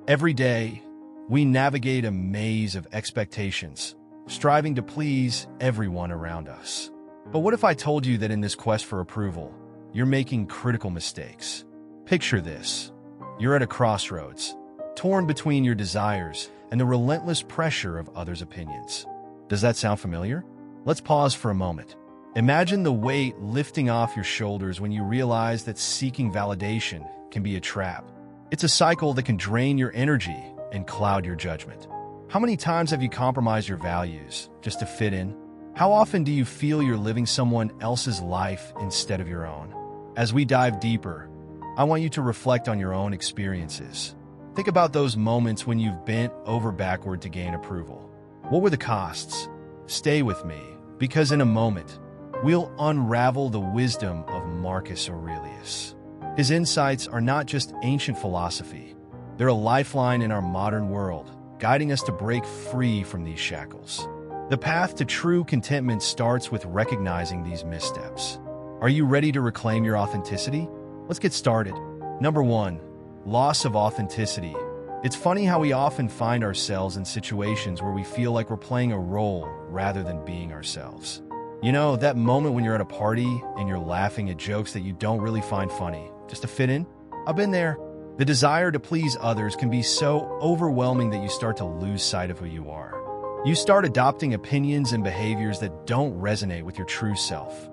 Every day, we navigate a maze of expectations, striving to please everyone around us. But what if I told you that in this quest for approval, you're making critical mistakes? Picture this. You're at a crossroads, torn between your desires and the relentless pressure of others' opinions. Does that sound familiar? Let's pause for a moment. Imagine the weight lifting off your shoulders when you realize that seeking validation can be a trap. It's a cycle that can drain your energy and cloud your judgment. How many times have you compromised your values just to fit in? How often do you feel you're living someone else's life instead of your own? As we dive deeper, I want you to reflect on your own experiences. Think about those moments when you've bent over backward to gain approval. What were the costs? Stay with me, because in a moment, we'll unravel the wisdom of Marcus Aurelius. His insights are not just ancient philosophy. They're a lifeline in our modern world, guiding us to break free from these shackles. The path to true contentment starts with recognizing these missteps. Are you ready to reclaim your authenticity? Let's get started. Number 1, loss of authenticity. It's funny how we often find ourselves in situations where we feel like we're playing a role rather than being ourselves. You know, that moment when you're at a party and you're laughing at jokes that you don't really find funny, just to fit in? I've been there. The desire to please others can be so overwhelming that you start to lose sight of who you are. You start adopting opinions and behaviors that don't resonate with your true self,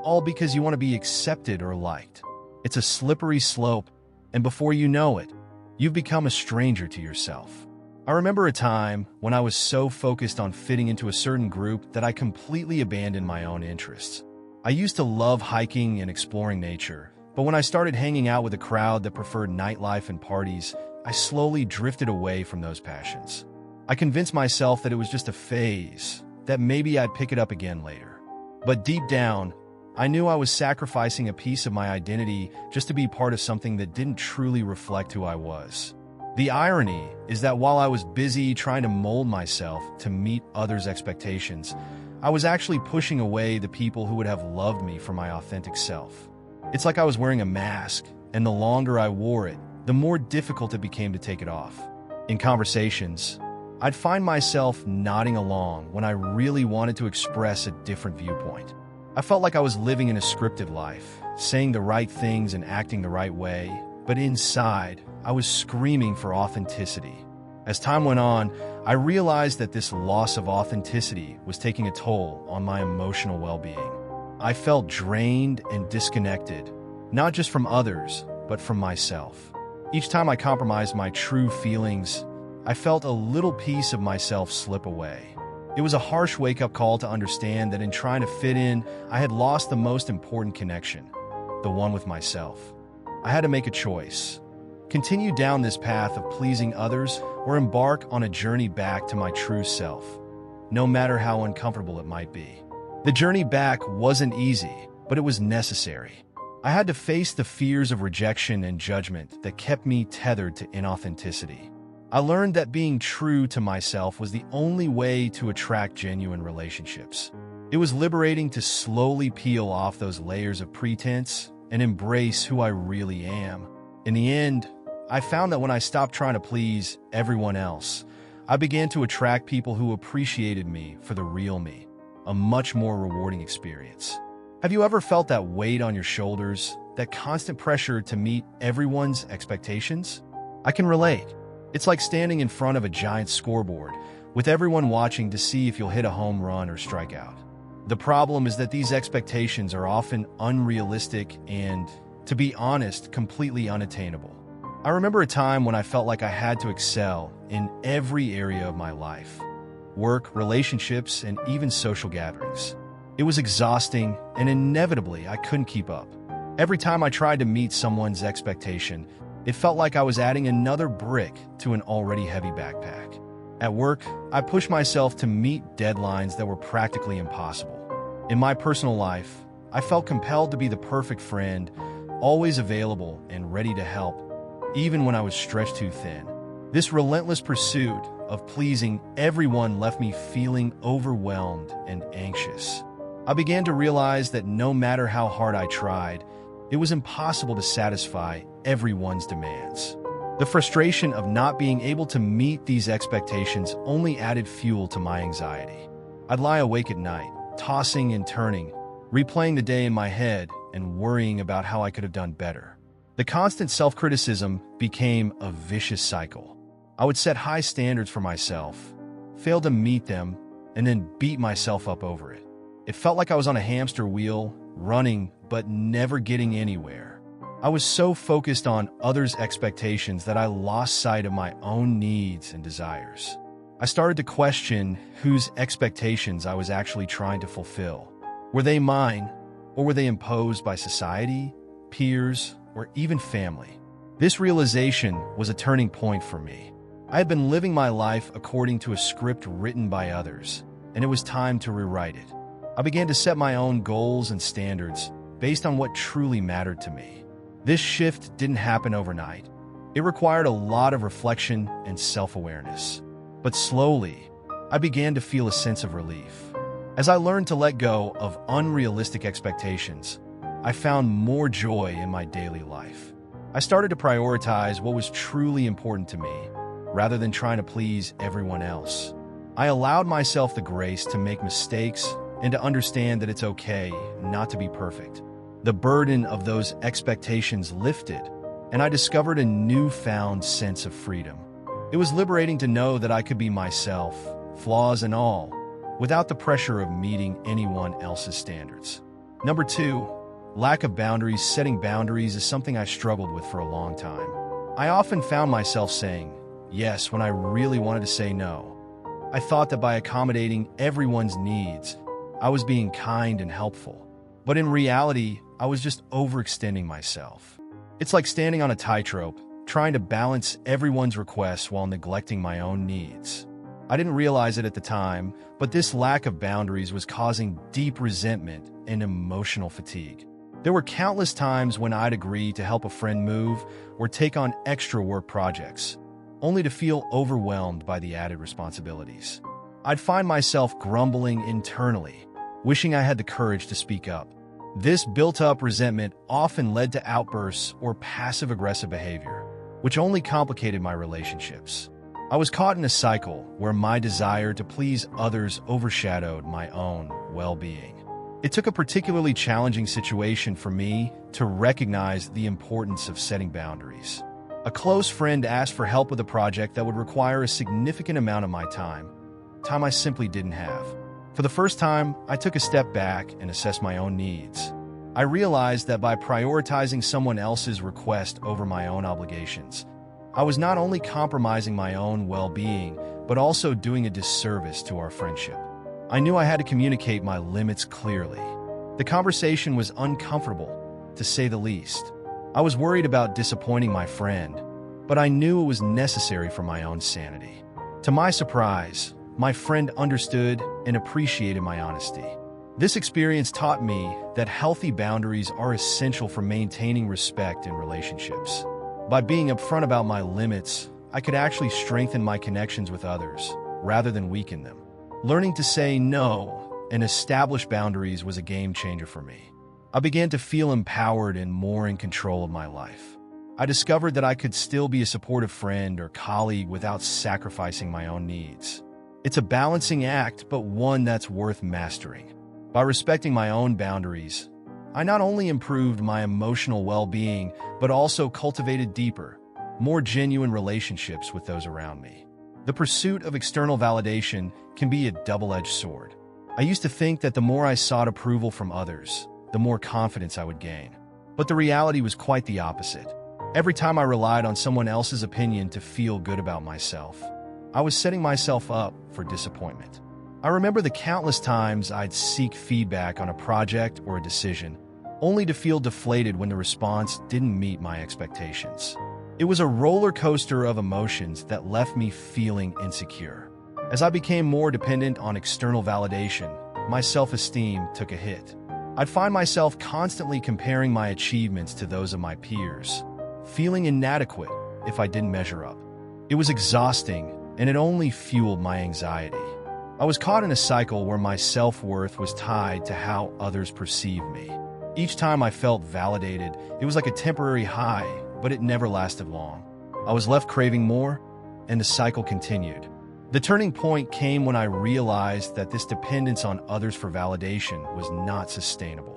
all because you want to be accepted or liked. It's a slippery slope, and before you know it, you've become a stranger to yourself. I remember a time when I was so focused on fitting into a certain group that I completely abandoned my own interests. I used to love hiking and exploring nature, but when I started hanging out with a crowd that preferred nightlife and parties, I slowly drifted away from those passions. I convinced myself that it was just a phase, that maybe I'd pick it up again later. But deep down, I knew I was sacrificing a piece of my identity just to be part of something that didn't truly reflect who I was. The irony is that while I was busy trying to mold myself to meet others' expectations, I was actually pushing away the people who would have loved me for my authentic self. It's like I was wearing a mask, and the longer I wore it, the more difficult it became to take it off. In conversations, I'd find myself nodding along when I really wanted to express a different viewpoint. I felt like I was living in a scripted life, saying the right things and acting the right way, but inside, I was screaming for authenticity. As time went on, I realized that this loss of authenticity was taking a toll on my emotional well-being. I felt drained and disconnected, not just from others, but from myself. Each time I compromised my true feelings, I felt a little piece of myself slip away. It was a harsh wake-up call to understand that in trying to fit in, I had lost the most important connection, the one with myself. I had to make a choice. Continue down this path of pleasing others or embark on a journey back to my true self, no matter how uncomfortable it might be. The journey back wasn't easy, but it was necessary. I had to face the fears of rejection and judgment that kept me tethered to inauthenticity. I learned that being true to myself was the only way to attract genuine relationships. It was liberating to slowly peel off those layers of pretense and embrace who I really am. In the end, I found that when I stopped trying to please everyone else, I began to attract people who appreciated me for the real me, a much more rewarding experience. Have you ever felt that weight on your shoulders, that constant pressure to meet everyone's expectations? I can relate. It's like standing in front of a giant scoreboard, with everyone watching to see if you'll hit a home run or strike out. The problem is that these expectations are often unrealistic and, to be honest, completely unattainable. I remember a time when I felt like I had to excel in every area of my life: work, relationships, and even social gatherings. It was exhausting, and inevitably I couldn't keep up. Every time I tried to meet someone's expectation, it felt like I was adding another brick to an already heavy backpack. At work, I pushed myself to meet deadlines that were practically impossible. In my personal life, I felt compelled to be the perfect friend, always available and ready to help, even when I was stretched too thin. This relentless pursuit of pleasing everyone left me feeling overwhelmed and anxious. I began to realize that no matter how hard I tried, it was impossible to satisfy everyone's demands. The frustration of not being able to meet these expectations only added fuel to my anxiety. I'd lie awake at night, tossing and turning, replaying the day in my head and worrying about how I could have done better. The constant self-criticism became a vicious cycle. I would set high standards for myself, fail to meet them, and then beat myself up over it. It felt like I was on a hamster wheel, running but never getting anywhere. I was so focused on others' expectations that I lost sight of my own needs and desires. I started to question whose expectations I was actually trying to fulfill. Were they mine, or were they imposed by society, peers, or even family? This realization was a turning point for me. I had been living my life according to a script written by others, and it was time to rewrite it. I began to set my own goals and standards based on what truly mattered to me. This shift didn't happen overnight. It required a lot of reflection and self-awareness. But slowly, I began to feel a sense of relief. As I learned to let go of unrealistic expectations, I found more joy in my daily life. I started to prioritize what was truly important to me, rather than trying to please everyone else. I allowed myself the grace to make mistakes and to understand that it's okay not to be perfect. The burden of those expectations lifted, and I discovered a newfound sense of freedom. It was liberating to know that I could be myself, flaws and all, without the pressure of meeting anyone else's standards. Number 2, lack of boundaries. Setting boundaries is something I struggled with for a long time. I often found myself saying yes when I really wanted to say no. I thought that by accommodating everyone's needs, I was being kind and helpful. But in reality, I was just overextending myself. It's like standing on a tightrope, trying to balance everyone's requests while neglecting my own needs. I didn't realize it at the time, but this lack of boundaries was causing deep resentment and emotional fatigue. There were countless times when I'd agree to help a friend move or take on extra work projects, only to feel overwhelmed by the added responsibilities. I'd find myself grumbling internally, wishing I had the courage to speak up. This built-up resentment often led to outbursts or passive-aggressive behavior, which only complicated my relationships. I was caught in a cycle where my desire to please others overshadowed my own well-being. It took a particularly challenging situation for me to recognize the importance of setting boundaries. A close friend asked for help with a project that would require a significant amount of my time I simply didn't have. For the first time, I took a step back and assessed my own needs. I realized that by prioritizing someone else's request over my own obligations, I was not only compromising my own well-being, but also doing a disservice to our friendship. I knew I had to communicate my limits clearly. The conversation was uncomfortable, to say the least. I was worried about disappointing my friend, but I knew it was necessary for my own sanity. To my surprise, my friend understood and appreciated my honesty. This experience taught me that healthy boundaries are essential for maintaining respect in relationships. By being upfront about my limits, I could actually strengthen my connections with others, rather than weaken them. Learning to say no and establish boundaries was a game changer for me. I began to feel empowered and more in control of my life. I discovered that I could still be a supportive friend or colleague without sacrificing my own needs. It's a balancing act, but one that's worth mastering. By respecting my own boundaries, I not only improved my emotional well-being, but also cultivated deeper, more genuine relationships with those around me. The pursuit of external validation can be a double-edged sword. I used to think that the more I sought approval from others, the more confidence I would gain. But the reality was quite the opposite. Every time I relied on someone else's opinion to feel good about myself, I was setting myself up for disappointment. I remember the countless times I'd seek feedback on a project or a decision, only to feel deflated when the response didn't meet my expectations. It was a roller coaster of emotions that left me feeling insecure. As I became more dependent on external validation, my self-esteem took a hit. I'd find myself constantly comparing my achievements to those of my peers, feeling inadequate if I didn't measure up. It was exhausting, and it only fueled my anxiety. I was caught in a cycle where my self-worth was tied to how others perceived me. Each time I felt validated, it was like a temporary high, but it never lasted long. I was left craving more, and the cycle continued. The turning point came when I realized that this dependence on others for validation was not sustainable.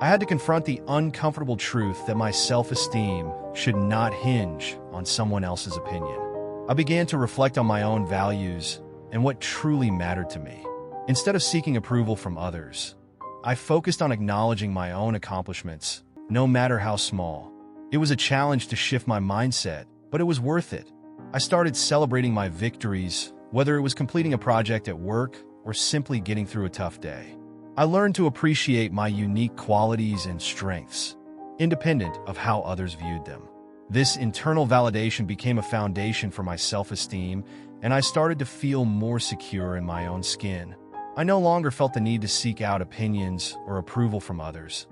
I had to confront the uncomfortable truth that my self-esteem should not hinge on someone else's opinion. I began to reflect on my own values and what truly mattered to me. Instead of seeking approval from others, I focused on acknowledging my own accomplishments, no matter how small. It was a challenge to shift my mindset, but it was worth it. I started celebrating my victories, whether it was completing a project at work or simply getting through a tough day. I learned to appreciate my unique qualities and strengths, independent of how others viewed them. This internal validation became a foundation for my self-esteem, and I started to feel more secure in my own skin. I no longer felt the need to seek out opinions or approval from others.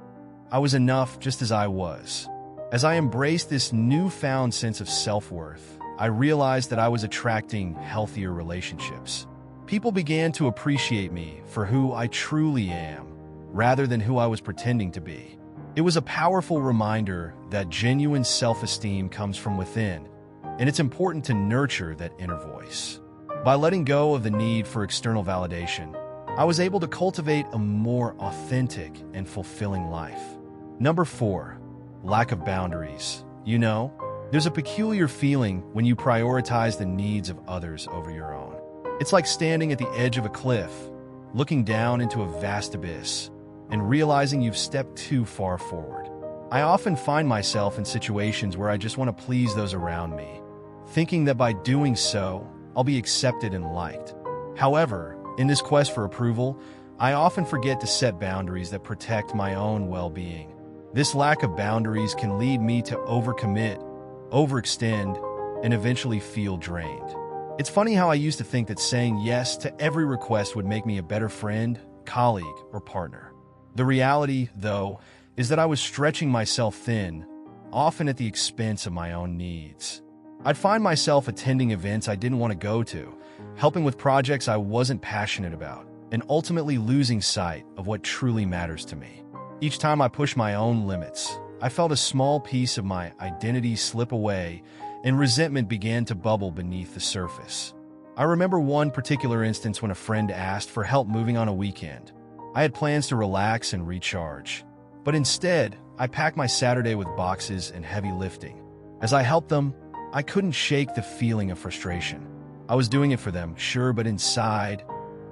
I was enough just as I was. As I embraced this newfound sense of self-worth, I realized that I was attracting healthier relationships. People began to appreciate me for who I truly am, rather than who I was pretending to be. It was a powerful reminder that genuine self-esteem comes from within, and it's important to nurture that inner voice. By letting go of the need for external validation, I was able to cultivate a more authentic and fulfilling life. Number 4, lack of boundaries. There's a peculiar feeling when you prioritize the needs of others over your own. It's like standing at the edge of a cliff, looking down into a vast abyss, and realizing you've stepped too far forward. I often find myself in situations where I just want to please those around me, thinking that by doing so, I'll be accepted and liked. However, in this quest for approval, I often forget to set boundaries that protect my own well-being. This lack of boundaries can lead me to overcommit, overextend, and eventually feel drained. It's funny how I used to think that saying yes to every request would make me a better friend, colleague, or partner. The reality, though, is that I was stretching myself thin, often at the expense of my own needs. I'd find myself attending events I didn't want to go to, helping with projects I wasn't passionate about, and ultimately losing sight of what truly matters to me. Each time I pushed my own limits, I felt a small piece of my identity slip away, and resentment began to bubble beneath the surface. I remember one particular instance when a friend asked for help moving on a weekend. I had plans to relax and recharge, but instead, I packed my Saturday with boxes and heavy lifting. As I helped them, I couldn't shake the feeling of frustration. I was doing it for them, sure, but inside,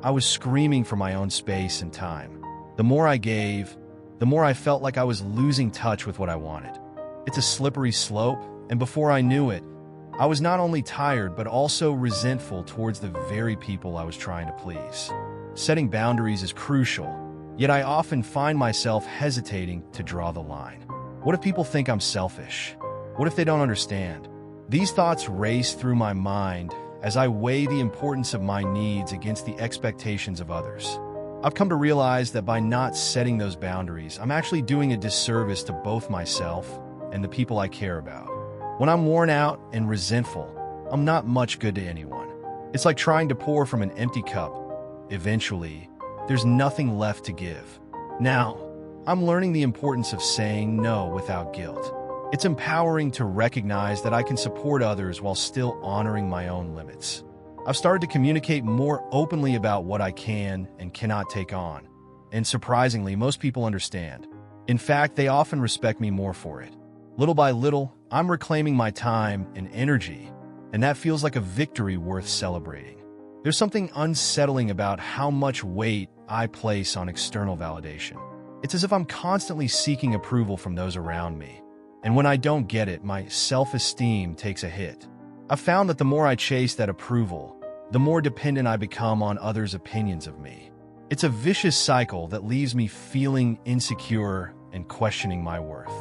I was screaming for my own space and time. The more I gave, the more I felt like I was losing touch with what I wanted. It's a slippery slope, and before I knew it, I was not only tired but also resentful towards the very people I was trying to please. Setting boundaries is crucial, yet I often find myself hesitating to draw the line. What if people think I'm selfish? What if they don't understand? These thoughts race through my mind as I weigh the importance of my needs against the expectations of others. I've come to realize that by not setting those boundaries, I'm actually doing a disservice to both myself and the people I care about. When I'm worn out and resentful, I'm not much good to anyone. It's like trying to pour from an empty cup. Eventually, there's nothing left to give. Now, I'm learning the importance of saying no without guilt. It's empowering to recognize that I can support others while still honoring my own limits. I've started to communicate more openly about what I can and cannot take on, and surprisingly, most people understand. In fact, they often respect me more for it. Little by little, I'm reclaiming my time and energy, and that feels like a victory worth celebrating. There's something unsettling about how much weight I place on external validation. It's as if I'm constantly seeking approval from those around me, and when I don't get it, my self-esteem takes a hit. I've found that the more I chase that approval, the more dependent I become on others' opinions of me. It's a vicious cycle that leaves me feeling insecure and questioning my worth.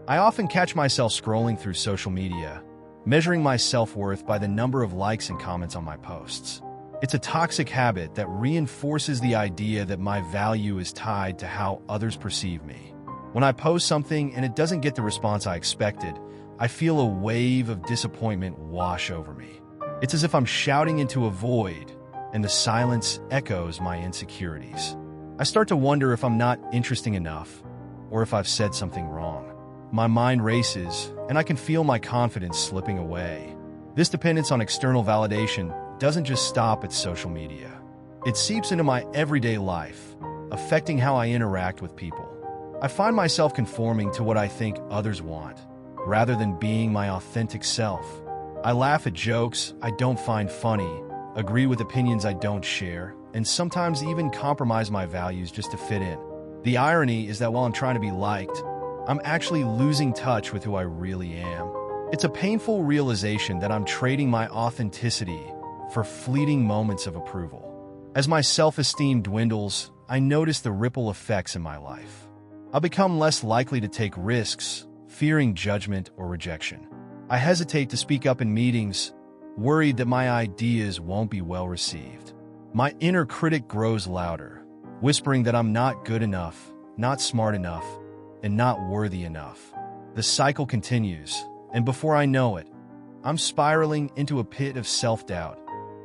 I often catch myself scrolling through social media, measuring my self-worth by the number of likes and comments on my posts. It's a toxic habit that reinforces the idea that my value is tied to how others perceive me. When I post something and it doesn't get the response I expected, I feel a wave of disappointment wash over me. It's as if I'm shouting into a void, and the silence echoes my insecurities. I start to wonder if I'm not interesting enough, or if I've said something wrong. my mind races, and I can feel my confidence slipping away. This dependence on external validation doesn't just stop at social media. It seeps into my everyday life, affecting how I interact with people. I find myself conforming to what I think others want, rather than being my authentic self. I laugh at jokes I don't find funny, agree with opinions I don't share, and sometimes even compromise my values just to fit in. The irony is that while I'm trying to be liked, I'm actually losing touch with who I really am. It's a painful realization that I'm trading my authenticity for fleeting moments of approval. As my self-esteem dwindles, I notice the ripple effects in my life. I become less likely to take risks, fearing judgment or rejection. I hesitate to speak up in meetings, worried that my ideas won't be well received. My inner critic grows louder, whispering that I'm not good enough, not smart enough, and not worthy enough. The cycle continues, and before I know it, I'm spiraling into a pit of self-doubt,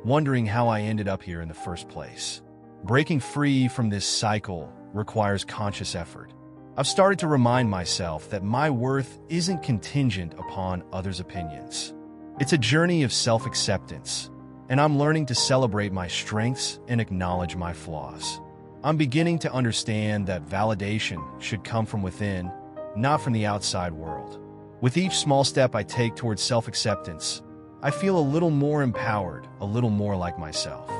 wondering how I ended up here in the first place. Breaking free from this cycle requires conscious effort. I've started to remind myself that my worth isn't contingent upon others' opinions. It's a journey of self-acceptance, and I'm learning to celebrate my strengths and acknowledge my flaws. I'm beginning to understand that validation should come from within, not from the outside world. With each small step I take towards self-acceptance, I feel a little more empowered, a little more like myself.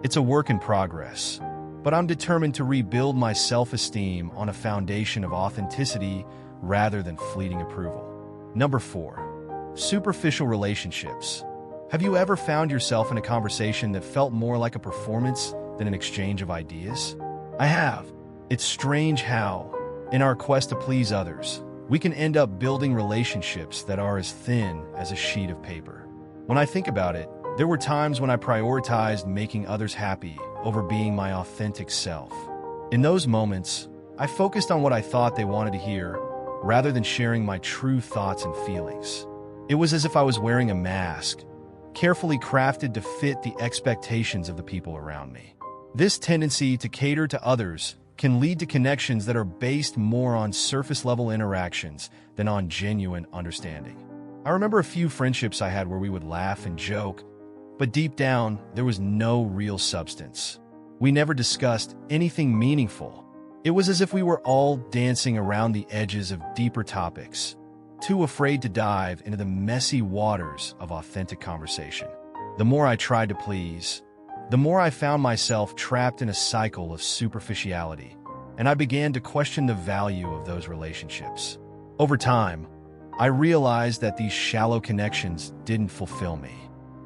It's a work in progress, but I'm determined to rebuild my self-esteem on a foundation of authenticity rather than fleeting approval. Number 4, superficial relationships. Have you ever found yourself in a conversation that felt more like a performance than an exchange of ideas? I have. It's strange how, in our quest to please others, we can end up building relationships that are as thin as a sheet of paper. When I think about it, there were times when I prioritized making others happy over being my authentic self. In those moments, I focused on what I thought they wanted to hear, rather than sharing my true thoughts and feelings. It was as if I was wearing a mask, carefully crafted to fit the expectations of the people around me. This tendency to cater to others can lead to connections that are based more on surface-level interactions than on genuine understanding. I remember a few friendships I had where we would laugh and joke, but deep down, there was no real substance. We never discussed anything meaningful. It was as if we were all dancing around the edges of deeper topics, too afraid to dive into the messy waters of authentic conversation. The more I tried to please, the more I found myself trapped in a cycle of superficiality, and I began to question the value of those relationships. Over time, I realized that these shallow connections didn't fulfill me.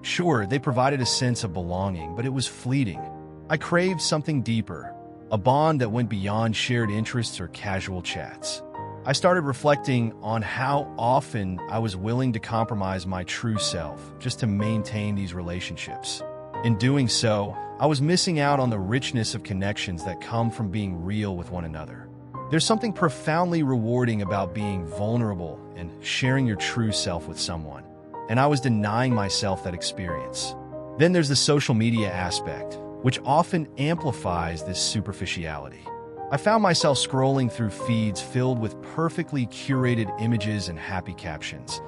Sure, they provided a sense of belonging, but it was fleeting. I craved something deeper, a bond that went beyond shared interests or casual chats. I started reflecting on how often I was willing to compromise my true self just to maintain these relationships. In doing so, I was missing out on the richness of connections that come from being real with one another. There's something profoundly rewarding about being vulnerable and sharing your true self with someone, and I was denying myself that experience. Then there's the social media aspect, which often amplifies this superficiality. I found myself scrolling through feeds filled with perfectly curated images and happy captions,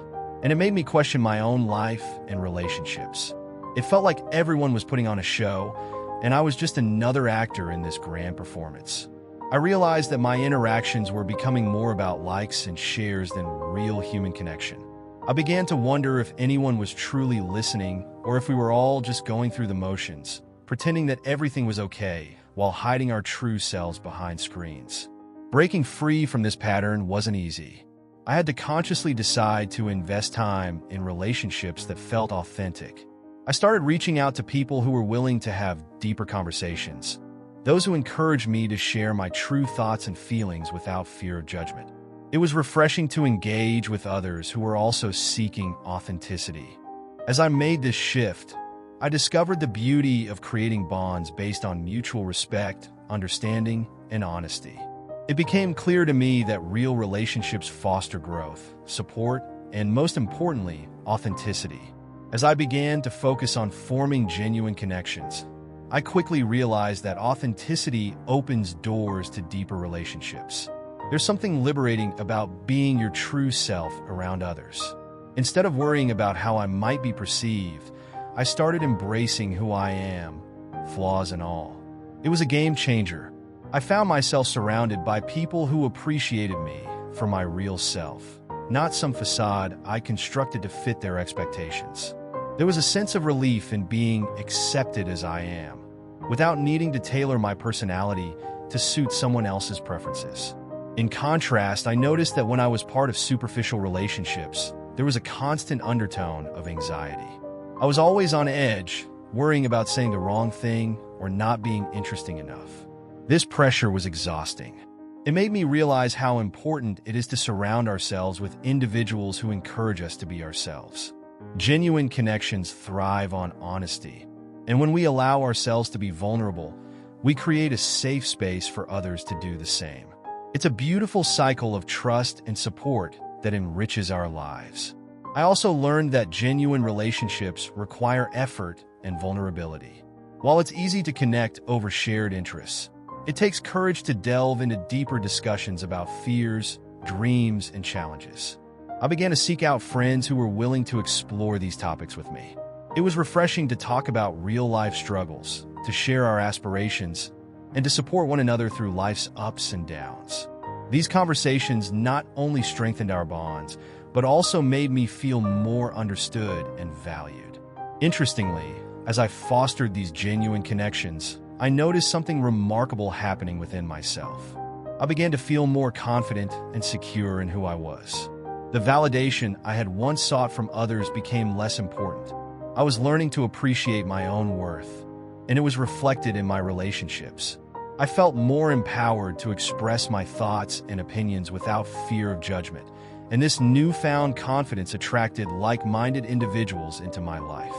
and it made me question my own life and relationships. It felt like everyone was putting on a show, and I was just another actor in this grand performance. I realized that my interactions were becoming more about likes and shares than real human connection. I began to wonder if anyone was truly listening or if we were all just going through the motions, pretending that everything was okay while hiding our true selves behind screens. Breaking free from this pattern wasn't easy. I had to consciously decide to invest time in relationships that felt authentic. I started reaching out to people who were willing to have deeper conversations, those who encouraged me to share my true thoughts and feelings without fear of judgment. It was refreshing to engage with others who were also seeking authenticity. As I made this shift, I discovered the beauty of creating bonds based on mutual respect, understanding, and honesty. It became clear to me that real relationships foster growth, support, and most importantly, authenticity. As I began to focus on forming genuine connections, I quickly realized that authenticity opens doors to deeper relationships. There's something liberating about being your true self around others. Instead of worrying about how I might be perceived, I started embracing who I am, flaws and all. It was a game changer. I found myself surrounded by people who appreciated me for my real self, not some facade I constructed to fit their expectations. There was a sense of relief in being accepted as I am, without needing to tailor my personality to suit someone else's preferences. In contrast, I noticed that when I was part of superficial relationships, there was a constant undertone of anxiety. I was always on edge, worrying about saying the wrong thing or not being interesting enough. This pressure was exhausting. It made me realize how important it is to surround ourselves with individuals who encourage us to be ourselves. Genuine connections thrive on honesty, and when we allow ourselves to be vulnerable, we create a safe space for others to do the same. It's a beautiful cycle of trust and support that enriches our lives. I also learned that genuine relationships require effort and vulnerability. While it's easy to connect over shared interests, it takes courage to delve into deeper discussions about fears, dreams, and challenges. I began to seek out friends who were willing to explore these topics with me. It was refreshing to talk about real-life struggles, to share our aspirations, and to support one another through life's ups and downs. These conversations not only strengthened our bonds, but also made me feel more understood and valued. Interestingly, as I fostered these genuine connections, I noticed something remarkable happening within myself. I began to feel more confident and secure in who I was. The validation I had once sought from others became less important. I was learning to appreciate my own worth, and it was reflected in my relationships. I felt more empowered to express my thoughts and opinions without fear of judgment, and this newfound confidence attracted like-minded individuals into my life.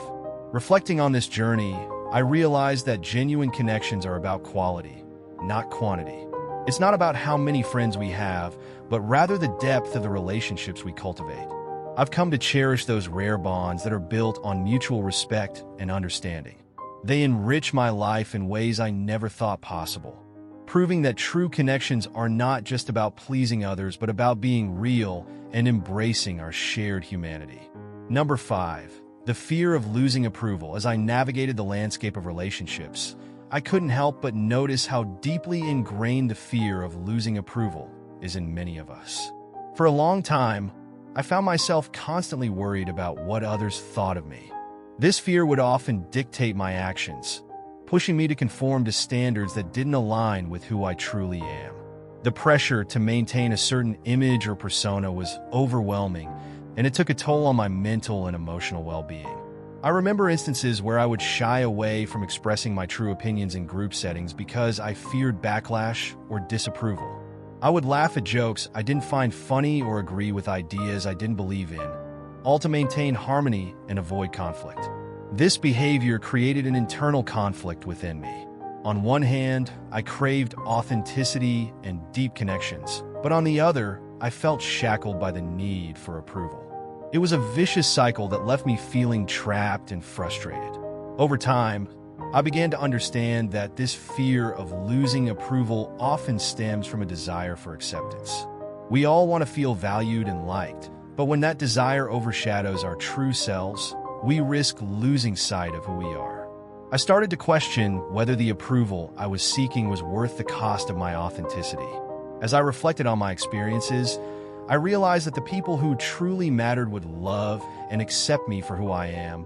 Reflecting on this journey, I realized that genuine connections are about quality, not quantity. It's not about how many friends we have, but rather the depth of the relationships we cultivate. I've come to cherish those rare bonds that are built on mutual respect and understanding. They enrich my life in ways I never thought possible, proving that true connections are not just about pleasing others, but about being real and embracing our shared humanity. Number 5, the fear of losing approval. As I navigated the landscape of relationships, I couldn't help but notice how deeply ingrained the fear of losing approval is in many of us. For a long time, I found myself constantly worried about what others thought of me. This fear would often dictate my actions, pushing me to conform to standards that didn't align with who I truly am. The pressure to maintain a certain image or persona was overwhelming, and it took a toll on my mental and emotional well-being. I remember instances where I would shy away from expressing my true opinions in group settings because I feared backlash or disapproval. I would laugh at jokes I didn't find funny or agree with ideas I didn't believe in, all to maintain harmony and avoid conflict. This behavior created an internal conflict within me. On one hand, I craved authenticity and deep connections, but on the other, I felt shackled by the need for approval. It was a vicious cycle that left me feeling trapped and frustrated. Over time, I began to understand that this fear of losing approval often stems from a desire for acceptance. We all want to feel valued and liked, but when that desire overshadows our true selves, we risk losing sight of who we are. I started to question whether the approval I was seeking was worth the cost of my authenticity. As I reflected on my experiences, I realized that the people who truly mattered would love and accept me for who I am,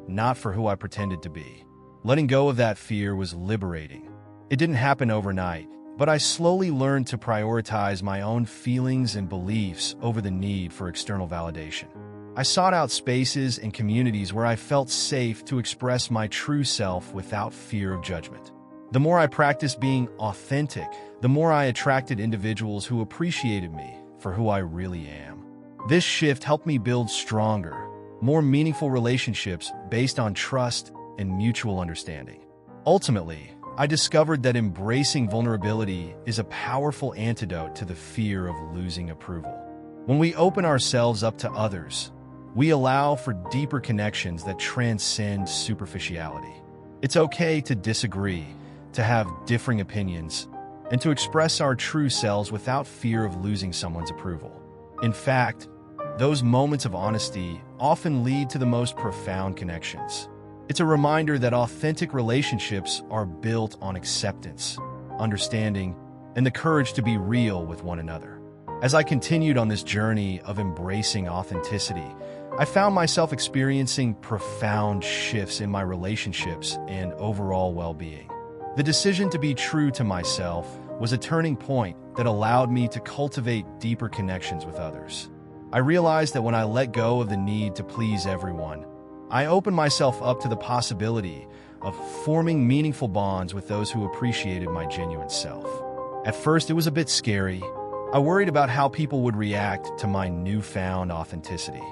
not for who I pretended to be. Letting go of that fear was liberating. It didn't happen overnight, but I slowly learned to prioritize my own feelings and beliefs over the need for external validation. I sought out spaces and communities where I felt safe to express my true self without fear of judgment. The more I practiced being authentic, the more I attracted individuals who appreciated me for who I really am. This shift helped me build stronger, more meaningful relationships based on trust and mutual understanding. Ultimately, I discovered that embracing vulnerability is a powerful antidote to the fear of losing approval. When we open ourselves up to others, we allow for deeper connections that transcend superficiality. It's okay to disagree, to have differing opinions, and to express our true selves without fear of losing someone's approval. In fact, those moments of honesty often lead to the most profound connections. It's a reminder that authentic relationships are built on acceptance, understanding, and the courage to be real with one another. As I continued on this journey of embracing authenticity, I found myself experiencing profound shifts in my relationships and overall well-being. The decision to be true to myself was a turning point that allowed me to cultivate deeper connections with others. I realized that when I let go of the need to please everyone, I opened myself up to the possibility of forming meaningful bonds with those who appreciated my genuine self. At first, it was a bit scary. I worried about how people would react to my newfound authenticity.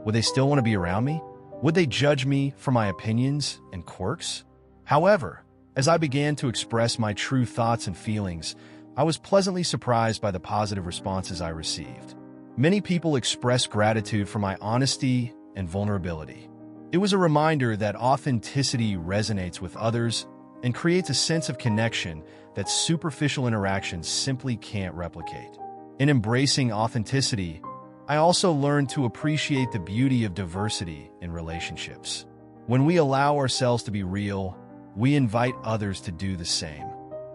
Would they still want to be around me? Would they judge me for my opinions and quirks? However, as I began to express my true thoughts and feelings, I was pleasantly surprised by the positive responses I received. Many people expressed gratitude for my honesty and vulnerability. It was a reminder that authenticity resonates with others and creates a sense of connection that superficial interactions simply can't replicate. In embracing authenticity, I also learned to appreciate the beauty of diversity in relationships. When we allow ourselves to be real, we invite others to do the same.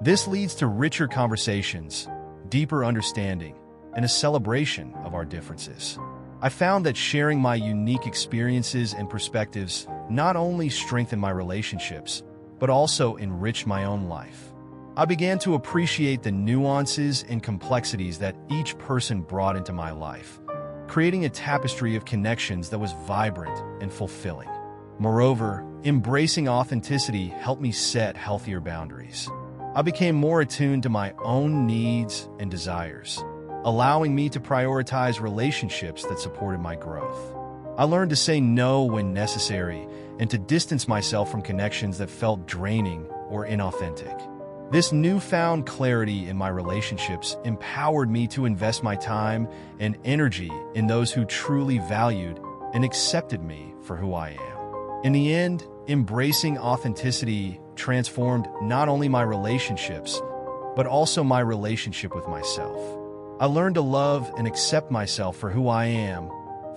This leads to richer conversations, deeper understanding, and a celebration of our differences. I found that sharing my unique experiences and perspectives not only strengthened my relationships, but also enriched my own life. I began to appreciate the nuances and complexities that each person brought into my life, creating a tapestry of connections that was vibrant and fulfilling. Moreover, embracing authenticity helped me set healthier boundaries. I became more attuned to my own needs and desires, allowing me to prioritize relationships that supported my growth. I learned to say no when necessary and to distance myself from connections that felt draining or inauthentic. This newfound clarity in my relationships empowered me to invest my time and energy in those who truly valued and accepted me for who I am. In the end, embracing authenticity transformed not only my relationships, but also my relationship with myself. I learned to love and accept myself for who I am,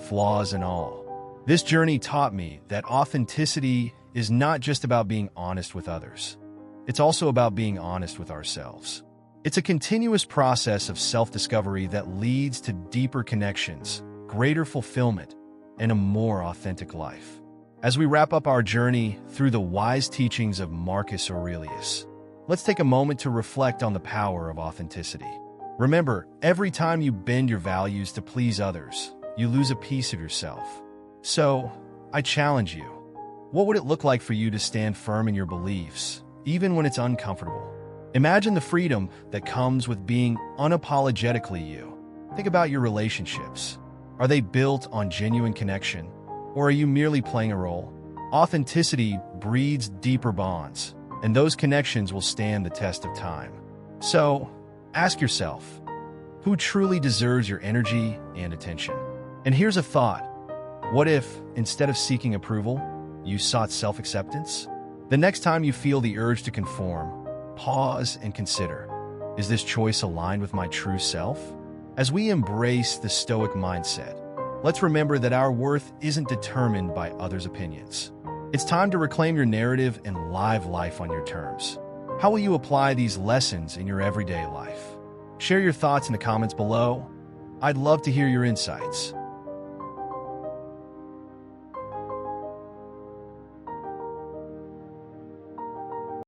flaws and all. This journey taught me that authenticity is not just about being honest with others. It's also about being honest with ourselves. It's a continuous process of self-discovery that leads to deeper connections, greater fulfillment, and a more authentic life. As we wrap up our journey through the wise teachings of Marcus Aurelius, let's take a moment to reflect on the power of authenticity. Remember, every time you bend your values to please others, you lose a piece of yourself. So, I challenge you. What would it look like for you to stand firm in your beliefs, even when it's uncomfortable? Imagine the freedom that comes with being unapologetically you. Think about your relationships. Are they built on genuine connection, or are you merely playing a role? Authenticity breeds deeper bonds, and those connections will stand the test of time. So, ask yourself, who truly deserves your energy and attention? And here's a thought. What if, instead of seeking approval, you sought self-acceptance? The next time you feel the urge to conform, pause and consider, is this choice aligned with my true self? As we embrace the Stoic mindset, let's remember that our worth isn't determined by others' opinions. It's time to reclaim your narrative and live life on your terms. How will you apply these lessons in your everyday life? Share your thoughts in the comments below. I'd love to hear your insights.